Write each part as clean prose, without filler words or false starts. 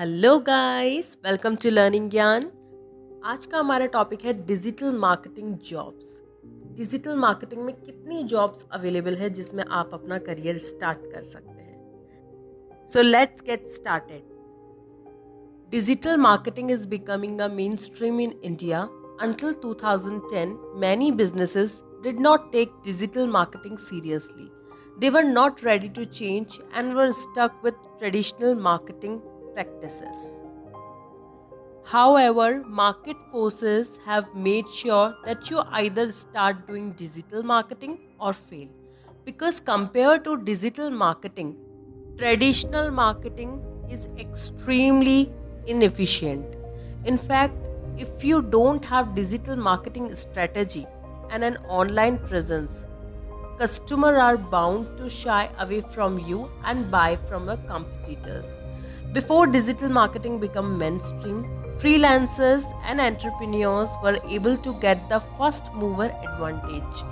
Hello guys, welcome to learning Gyan. आज का हमारा टॉपिक है digital marketing jobs. Digital marketing में कितनी जॉब्स अवेलेबल है जिसमें आप अपना करियर स्टार्ट कर सकते हैं। So let's get started. Digital marketing is becoming a mainstream in India. Until 2010, many businesses did not take digital marketing seriously. They were not ready to change and were stuck with traditional marketing practices. However, market forces have made sure that you either start doing digital marketing or fail. Because compared to digital marketing, traditional marketing is extremely inefficient. In fact, if you don't have digital marketing strategy and an online presence, customers are bound to shy away from you and buy from your competitors. Before digital marketing became mainstream, freelancers and entrepreneurs were able to get the first mover advantage.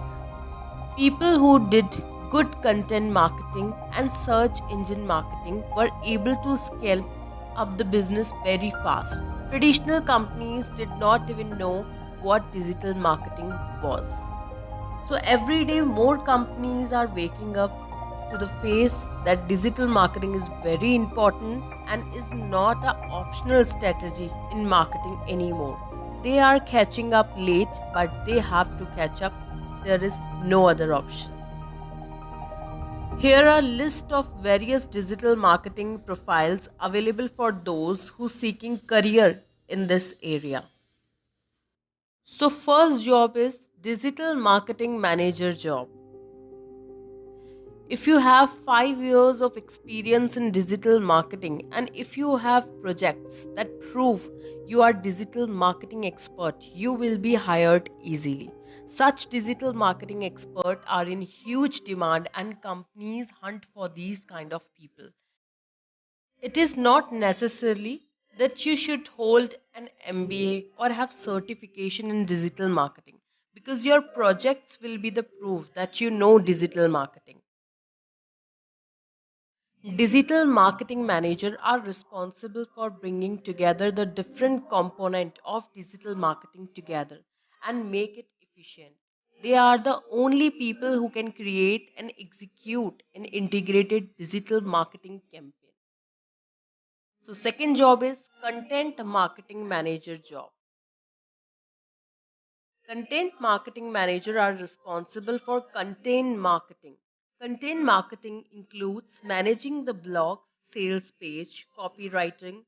People who did good content marketing and search engine marketing were able to scale up the business very fast. Traditional companies did not even know what digital marketing was. So every day more companies are waking up to the face that digital marketing is very important and is not an optional strategy in marketing anymore. They are catching up late, but they have to catch up. There is no other option. Here are a list of various digital marketing profiles available for those who seeking career in this area. So first job is digital marketing manager job. If you have 5 years of experience in digital marketing and if you have projects that prove you are digital marketing expert, you will be hired easily. Such digital marketing experts are in huge demand and companies hunt for these kind of people. It is not necessarily that you should hold an MBA or have certification in digital marketing because your projects will be the proof that you know digital marketing. Digital marketing managers are responsible for bringing together the different components of digital marketing together and make it efficient. They are the only people who can create and execute an integrated digital marketing campaign. So second job is content marketing manager job. Content marketing manager are responsible for content marketing. Content marketing includes managing the blog, sales page, copywriting,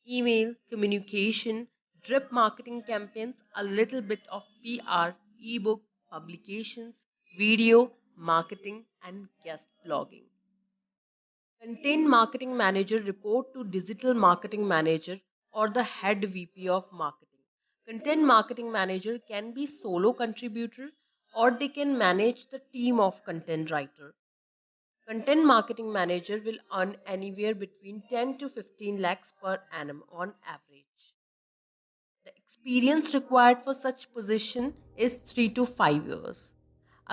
email, communication, drip marketing campaigns, a little bit of PR, ebook, publications, video, marketing, and guest blogging. Content marketing manager report to digital marketing manager or the head VP of marketing. Content marketing manager can be solo contributor or they can manage the team of content writer. Content marketing manager will earn anywhere between 10 to 15 lakhs per annum on average. The experience required for such position is 3 to 5 years.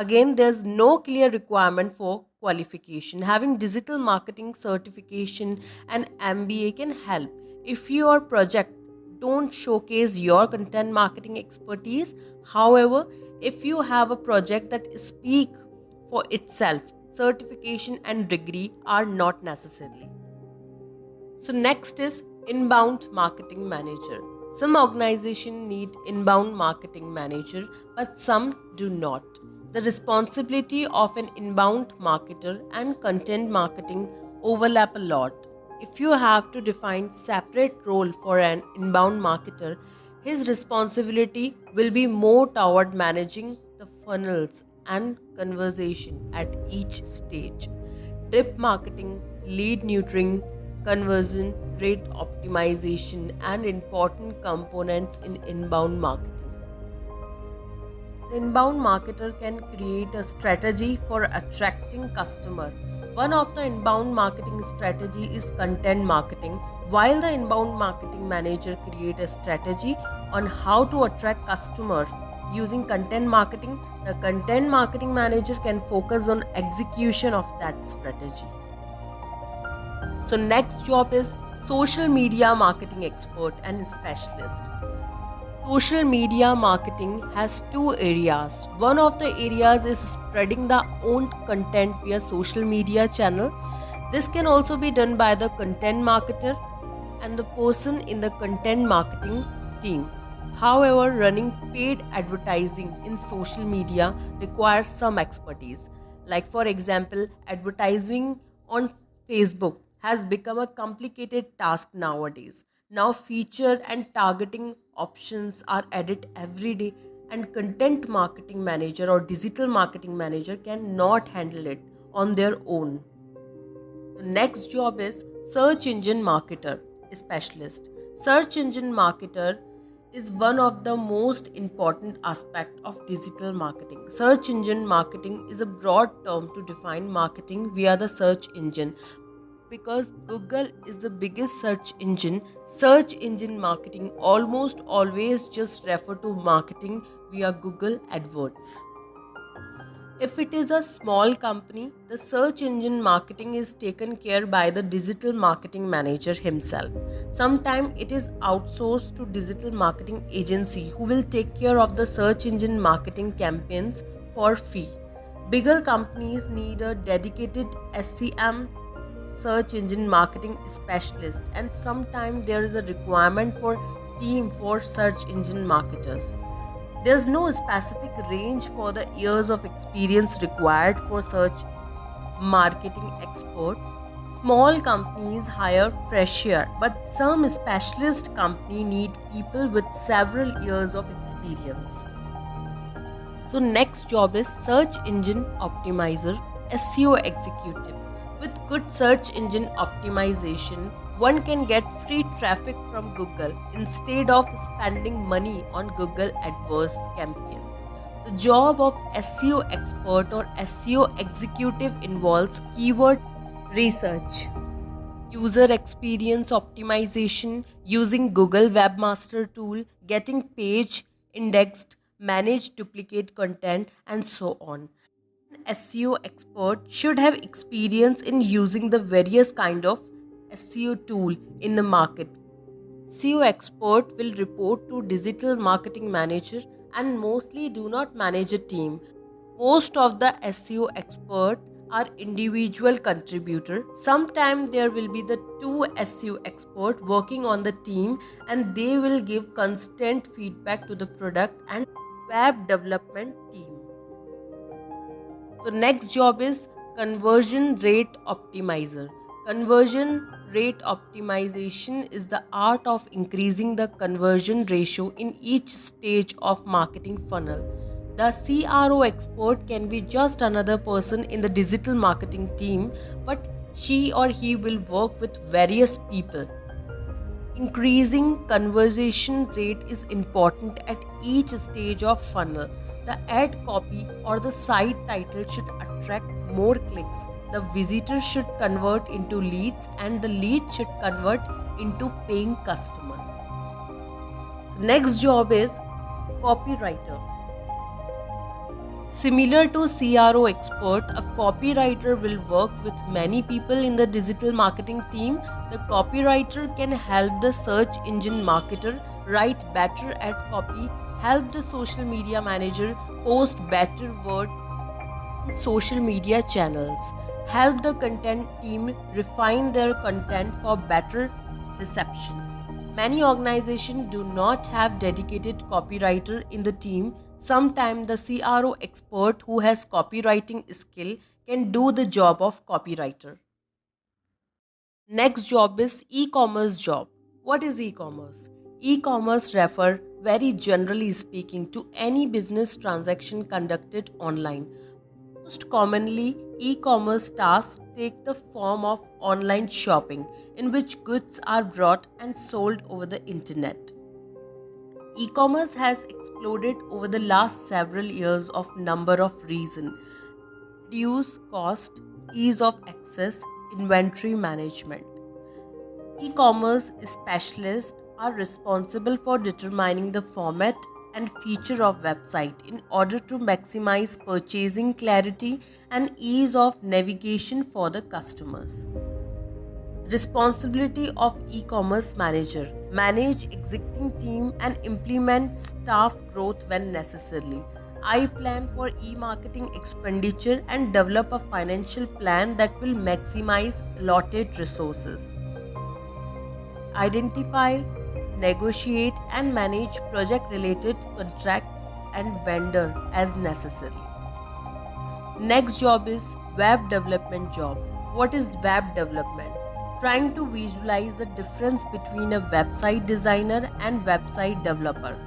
Again, there's no clear requirement for qualification. Having digital marketing certification and MBA can help. If your project don't showcase your content marketing expertise, however, if you have a project that speak for itself, certification and degree are not necessary. So next is inbound marketing manager. Some organizations need inbound marketing manager, but some do not. The responsibility of an inbound marketer and content marketing overlap a lot. If you have to define separate role for an inbound marketer, his responsibility will be more toward managing the funnels and conversation at each stage. Drip marketing, lead nurturing, conversion rate optimization, and important components in inbound marketing. The inbound marketer can create a strategy for attracting customer. One of the inbound marketing strategy is content marketing, while the inbound marketing manager create a strategy on how to attract customer using content marketing. The content marketing manager can focus on execution of that strategy. So next job is Social media marketing expert and specialist. Social media marketing has two areas. One of the areas is spreading the owned content via social media channel. This can also be done by the content marketer and the person in the content marketing team. However, running paid advertising in social media requires some expertise. Like, for example, advertising on Facebook has become a complicated task nowadays. Now, feature and targeting options are added every day, and content marketing manager or digital marketing manager cannot handle it on their own. The next job is search engine marketer specialist. Search engine marketer is one of the most important aspect of digital marketing. Search engine marketing is a broad term to define marketing via the search engine. Because Google is the biggest search engine marketing almost always just refer to marketing via Google AdWords. If it is a small company, the search engine marketing is taken care by the digital marketing manager himself. Sometimes it is outsourced to digital marketing agency who will take care of the search engine marketing campaigns for fee. Bigger companies need a dedicated SCM, search engine marketing specialist, and sometimes there is a requirement for team for search engine marketers. There's no specific range for the years of experience required for search marketing expert. Small companies hire fresher, but some specialist company need people with several years of experience. So next job is search engine optimizer, SEO executive. With good search engine optimization, one can get free traffic from Google instead of spending money on Google AdWords campaign. The job of SEO expert or SEO executive involves keyword research, user experience optimization using Google Webmaster Tool, getting page indexed, manage duplicate content, and so on. An SEO expert should have experience in using the various kind of SEO tool in the market. SEO expert will report to digital marketing manager and mostly do not manage a team. Most of the SEO expert are individual contributor. Sometimes there will be the two SEO expert working on the team, and they will give constant feedback to the product and web development team. So next job is conversion rate optimizer. Conversion rate optimization is the art of increasing the conversion ratio in each stage of marketing funnel. The CRO expert can be just another person in the digital marketing team, but she or he will work with various people. Increasing conversion rate is important at each stage of funnel. The ad copy or the site title should attract more clicks. The visitor should convert into leads and the lead should convert into paying customers. So next job is copywriter. Similar to CRO expert, a copywriter will work with many people in the digital marketing team. The copywriter can help the search engine marketer write better ad copy, help the social media manager post better word on social media channels, help the content team refine their content for better reception. Many organizations do not have dedicated copywriter in the team. Sometimes the CRO expert who has copywriting skill can do the job of copywriter. Next job is e-commerce job. What is e-commerce? E-commerce refer, very generally speaking, to any business transaction conducted online. Most commonly, e-commerce tasks take the form of online shopping, in which goods are bought and sold over the internet. E-commerce has exploded over the last several years of number of reasons: reduce cost, ease of access, inventory management. E-commerce specialists are responsible for determining the format and feature of website in order to maximize purchasing clarity and ease of navigation for the customers. Responsibility of e-commerce manager: manage existing team and implement staff growth when necessary. I plan for e-marketing expenditure and develop a financial plan that will maximize allotted resources. Identify, negotiate and manage project related contracts and vendor as necessary. Next job is web development job. What is web development? Trying to visualize the difference between a website designer and website developer.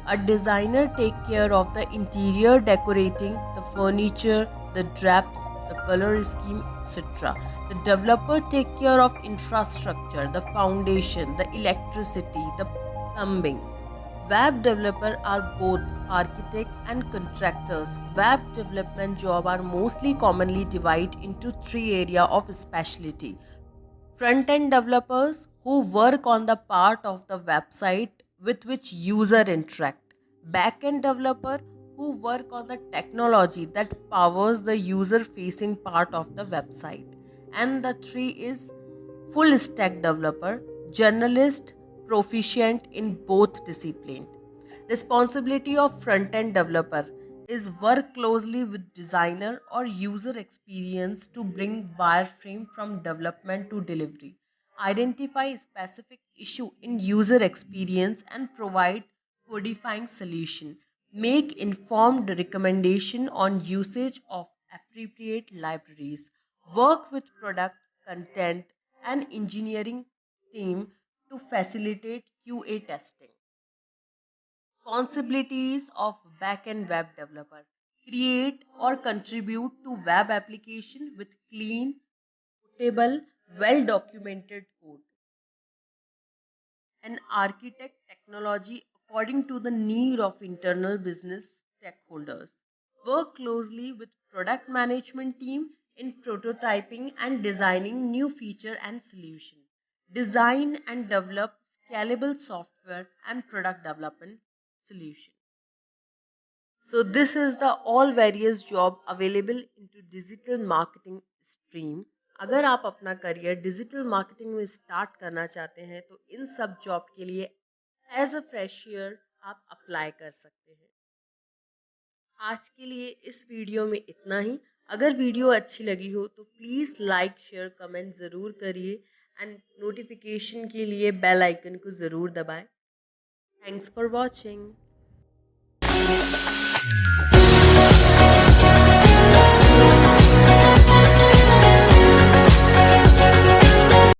A designer take care of the interior decorating, the furniture, the drapes, the color scheme, etc. The developer take care of infrastructure, the foundation, the electricity, the plumbing. Web developers are both architect and contractors. Web development jobs are mostly commonly divided into three areas of specialty. Front-end developers who work on the part of the website with which user interact. Back-end developer who work on the technology that powers the user-facing part of the website. And the three is full stack developer, journalist, proficient in both disciplines. Responsibility of front end developer is work closely with designer or user experience to bring wireframe from development to delivery. Identify specific issue in user experience and provide codifying solution. Make informed recommendation on usage of appropriate libraries. Work with product, content, and engineering team to facilitate QA testing. Responsibilities of back-end web developer: create or contribute to web application with clean, portable, well-documented code. An architect technology according to the need of internal business stakeholders. Work closely with product management team in prototyping and designing new feature and solution. Design and develop scalable software and product development solution. So this is the all various job available into digital marketing stream. अगर आप अपना career digital marketing में start करना चाहते हैं तो इन सब job के लिए एज अ फ्रेशियर आप अप्लाई कर सकते हैं. आज के लिए इस वीडियो में इतना ही. अगर वीडियो अच्छी लगी हो तो प्लीज़ लाइक शेयर कमेंट ज़रूर करिए एंड नोटिफिकेशन के लिए बेल आइकन को ज़रूर दबाएं. Thanks for watching.